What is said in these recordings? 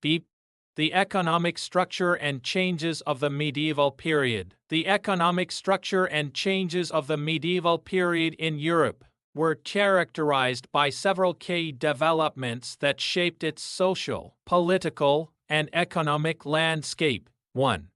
Deep. The economic structure and changes of the medieval period. The economic structure and changes of the medieval period in Europe were characterized by several key developments that shaped its social, political, and economic landscape. 1.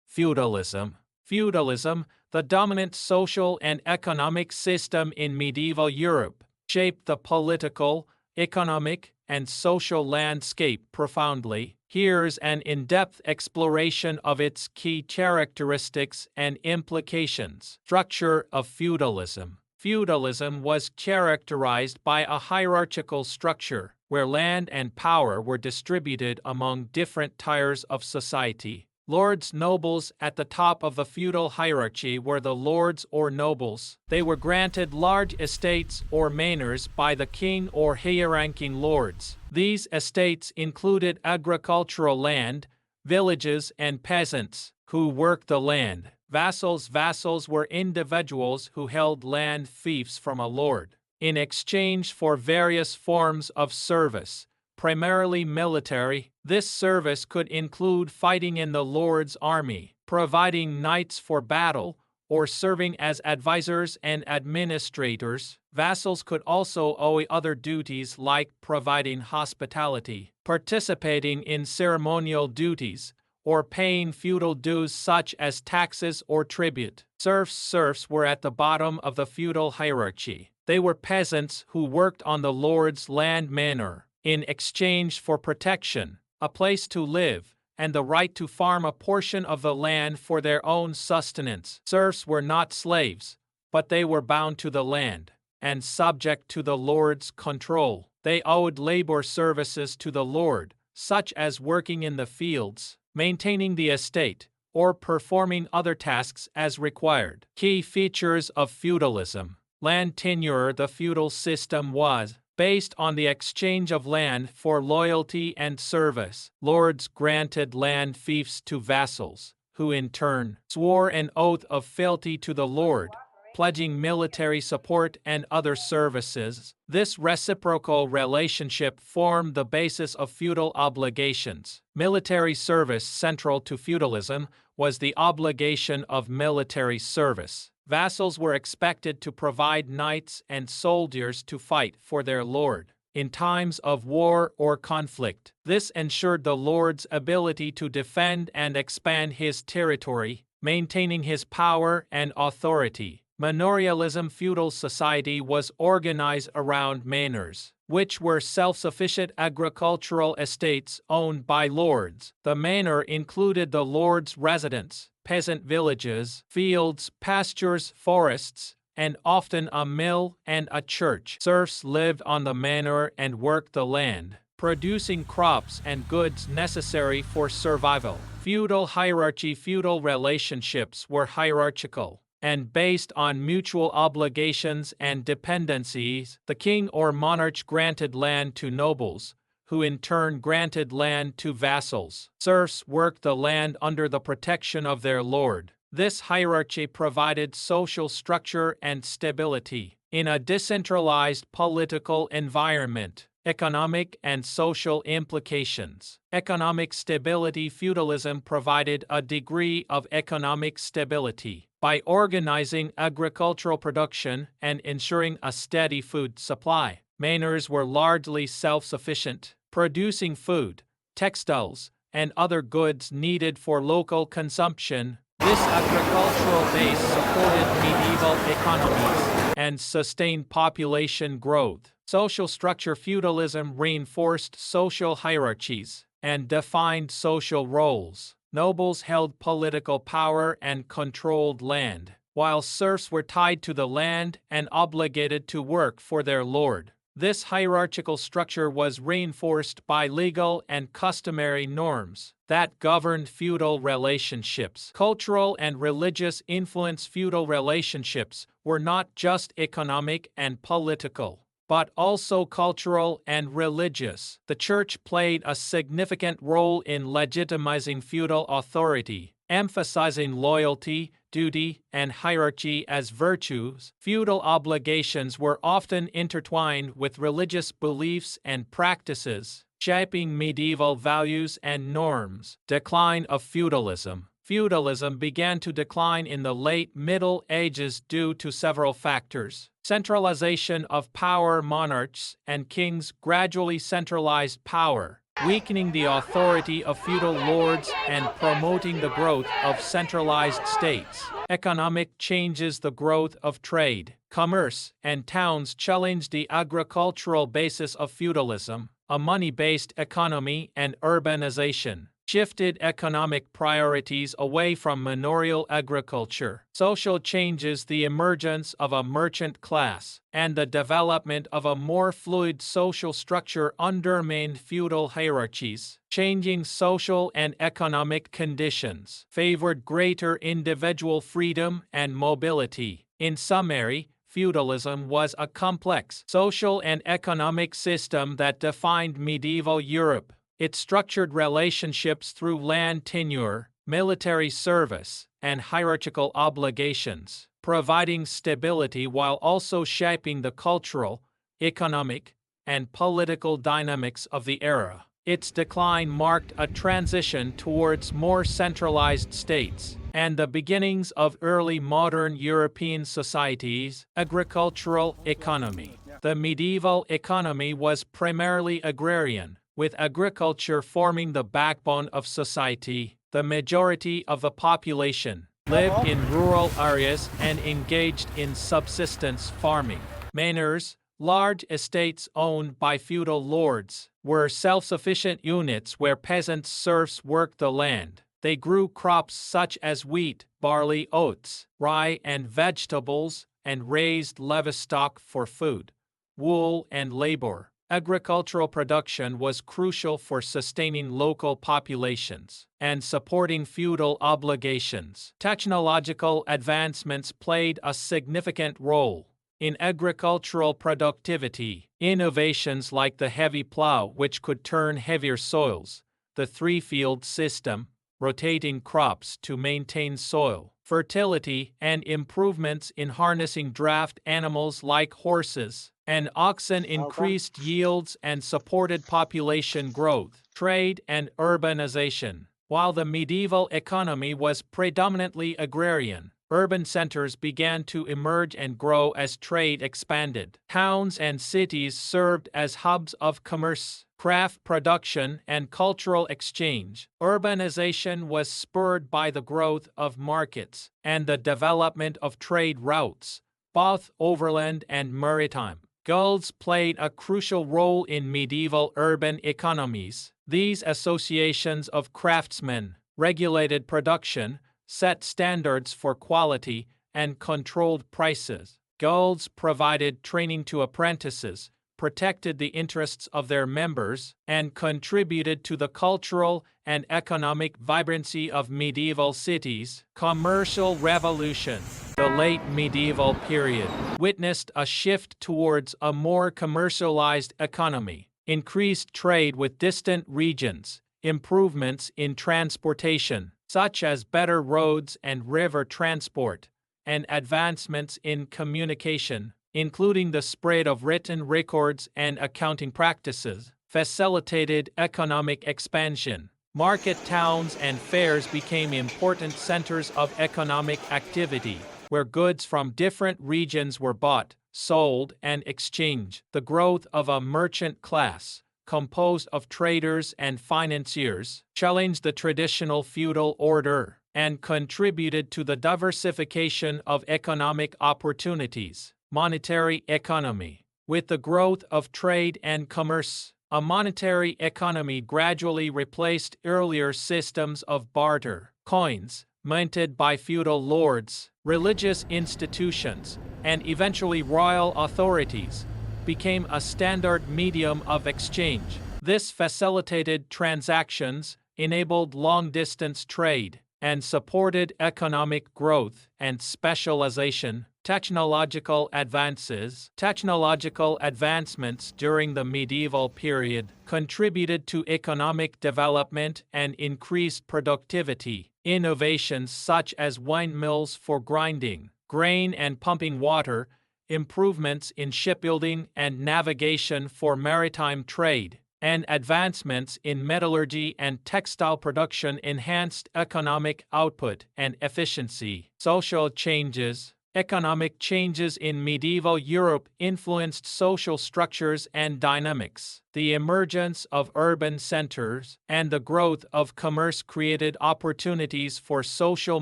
Feudalism. Feudalism, the dominant social and economic system in medieval Europe, shaped the political, economic, and social landscape profoundly. Here's an in-depth exploration of its key characteristics and implications. Structure of feudalism. Feudalism was characterized by a hierarchical structure, where land and power were distributed among different tiers of society. Lords nobles at the top of the feudal hierarchy were the lords or nobles. They were granted large estates or manors by the king or higher-ranking lords. These estates included agricultural land, villages, and peasants who worked the land. Vassals. Vassals were individuals who held land fiefs from a lord in exchange for various forms of service, primarily military. This service could include fighting in the lord's army, providing knights for battle, or serving as advisors and administrators. Vassals could also owe other duties like providing hospitality, participating in ceremonial duties, or paying feudal dues such as taxes or tribute. Serfs. Serfs were at the bottom of the feudal hierarchy. They were peasants who worked on the lord's land manor in exchange for protection, a place to live, and the right to farm a portion of the land for their own sustenance. Serfs were not slaves, but they were bound to the land and subject to the lord's control. They owed labor services to the lord, such as working in the fields, maintaining the estate, or performing other tasks as required. Key features of feudalism. Land tenure. The feudal system was based on the exchange of land for loyalty and service. Lords granted land fiefs to vassals, who in turn swore an oath of fealty to the lord, pledging military support and other services. This reciprocal relationship formed the basis of feudal obligations. Military service. Central to feudalism was the obligation of military service. Vassals were expected to provide knights and soldiers to fight for their lord in times of war or conflict. This ensured the lord's ability to defend and expand his territory, maintaining his power and authority. Manorialism. Feudal society was organized around manors, which were self-sufficient agricultural estates owned by lords. The manor included the lord's residence, peasant villages, fields, pastures, forests, and often a mill and a church. Serfs lived on the manor and worked the land, producing crops and goods necessary for survival. Feudal hierarchy. Feudal relationships were hierarchical and based on mutual obligations and dependencies. The king or monarch granted land to nobles, who in turn granted land to vassals. Serfs worked the land under the protection of their lord. This hierarchy provided social structure and stability in a decentralized political environment. Economic and social implications. Economic stability. Feudalism provided a degree of economic stability by organizing agricultural production and ensuring a steady food supply. Manors were largely self-sufficient, producing food, textiles, and other goods needed for local consumption. This agricultural base supported medieval economies and sustained population growth. Social structure. Feudalism reinforced social hierarchies and defined social roles. Nobles held political power and controlled land, while serfs were tied to the land and obligated to work for their lord. This hierarchical structure was reinforced by legal and customary norms that governed feudal relationships. Cultural and religious influence. Feudal relationships were not just economic and political, but also cultural and religious. The church played a significant role in legitimizing feudal authority, emphasizing loyalty, duty, and hierarchy as virtues. Feudal obligations were often intertwined with religious beliefs and practices. shaping medieval values and norms. Decline of feudalism. Feudalism began to decline in the late Middle Ages due to several factors. Centralization of power. Monarchs and kings gradually centralized power, weakening the authority of feudal lords and promoting the growth of centralized states. Economic changes. The growth of trade, commerce, and towns challenged the agricultural basis of feudalism. A money-based economy and urbanization shifted economic priorities away from manorial agriculture. Social changes. The emergence of a merchant class and the development of a more fluid social structure undermined feudal hierarchies. Changing social and economic conditions favored greater individual freedom and mobility. In summary, feudalism was a complex social and economic system that defined medieval Europe. It structured relationships through land tenure, military service, and hierarchical obligations, providing stability while also shaping the cultural, economic, and political dynamics of the era. Its decline marked a transition towards more centralized states and the beginnings of early modern European societies. Agricultural economy. The medieval economy was primarily agrarian, with agriculture forming the backbone of society. The majority of the population lived in rural areas and engaged in subsistence farming. Manors, large estates owned by feudal lords, were self-sufficient units where peasant serfs worked the land. They grew crops such as wheat, barley, oats, rye, and vegetables, and raised livestock for food, wool, and labor. Agricultural production was crucial for sustaining local populations and supporting feudal obligations. Technological advancements played a significant role in agricultural productivity. Innovations like the heavy plow, which could turn heavier soils, the three-field system, rotating crops to maintain soil fertility, and improvements in harnessing draft animals like horses and oxen increased yields and supported population growth, trade, and urbanization. While the medieval economy was predominantly agrarian, urban centers began to emerge and grow as trade expanded. Towns and cities served as hubs of commerce, craft production, and cultural exchange. Urbanization was spurred by the growth of markets and the development of trade routes, both overland and maritime. Guilds played a crucial role in medieval urban economies. These associations of craftsmen regulated production, set standards for quality, and controlled prices. Guilds provided training to apprentices, protected the interests of their members, and contributed to the cultural and economic vibrancy of medieval cities. Commercial revolution. The late medieval period witnessed a shift towards a more commercialized economy, increased trade with distant regions, improvements in transportation, such as better roads and river transport, and advancements in communication, including the spread of written records and accounting practices, facilitated economic expansion. Market towns and fairs became important centers of economic activity, where goods from different regions were bought, sold, and exchanged. The growth of a merchant class, composed of traders and financiers, challenged the traditional feudal order and contributed to the diversification of economic opportunities. Monetary economy. With the growth of trade and commerce, a monetary economy gradually replaced earlier systems of barter. Coins, minted by feudal lords, religious institutions, and eventually royal authorities, became a standard medium of exchange. This facilitated transactions, enabled long-distance trade, and supported economic growth and specialization. Technological advances. Technological advancements during the medieval period contributed to economic development and increased productivity. Innovations such as windmills for grinding grain and pumping water, improvements in shipbuilding and navigation for maritime trade, and advancements in metallurgy and textile production enhanced economic output and efficiency. Social changes. Economic changes in medieval Europe influenced social structures and dynamics. The emergence of urban centers and the growth of commerce created opportunities for social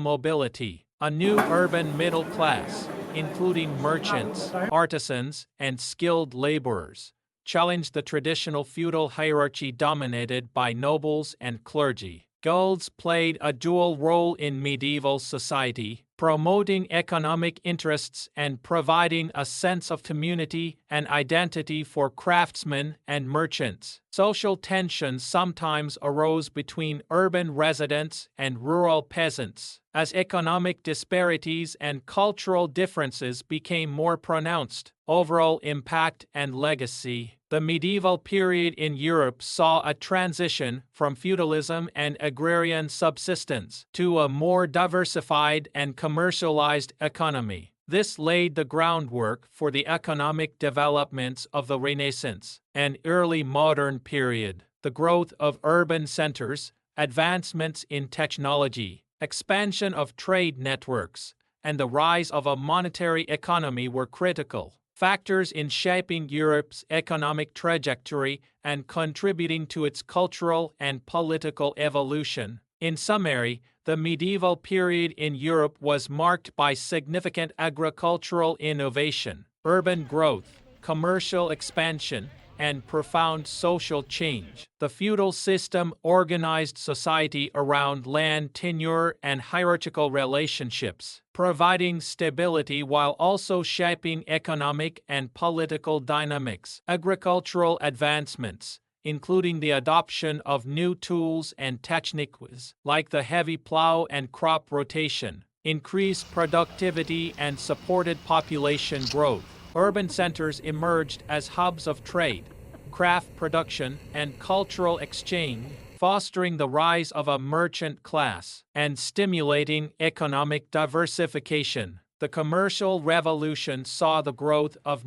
mobility. A new urban middle class, including merchants, artisans, and skilled laborers, challenged the traditional feudal hierarchy dominated by nobles and clergy. Guilds played a dual role in medieval society, promoting economic interests and providing a sense of community and identity for craftsmen and merchants. Social tensions sometimes arose between urban residents and rural peasants, as economic disparities and cultural differences became more pronounced. Overall impact and legacy. The medieval period in Europe saw a transition from feudalism and agrarian subsistence to a more diversified and commercialized economy. This laid the groundwork for the economic developments of the Renaissance and early modern period. The growth of urban centers, advancements in technology, expansion of trade networks, and the rise of a monetary economy were critical factors in shaping Europe's economic trajectory and contributing to its cultural and political evolution. In summary, the medieval period in Europe was marked by significant agricultural innovation, urban growth, commercial expansion, and profound social change. The feudal system organized society around land tenure and hierarchical relationships, providing stability while also shaping economic and political dynamics. Agricultural advancements, including the adoption of new tools and techniques like the heavy plow and crop rotation, increased productivity and supported population growth. Urban centers emerged as hubs of trade, craft production, and cultural exchange, fostering the rise of a merchant class and stimulating economic diversification. The commercial revolution saw the growth of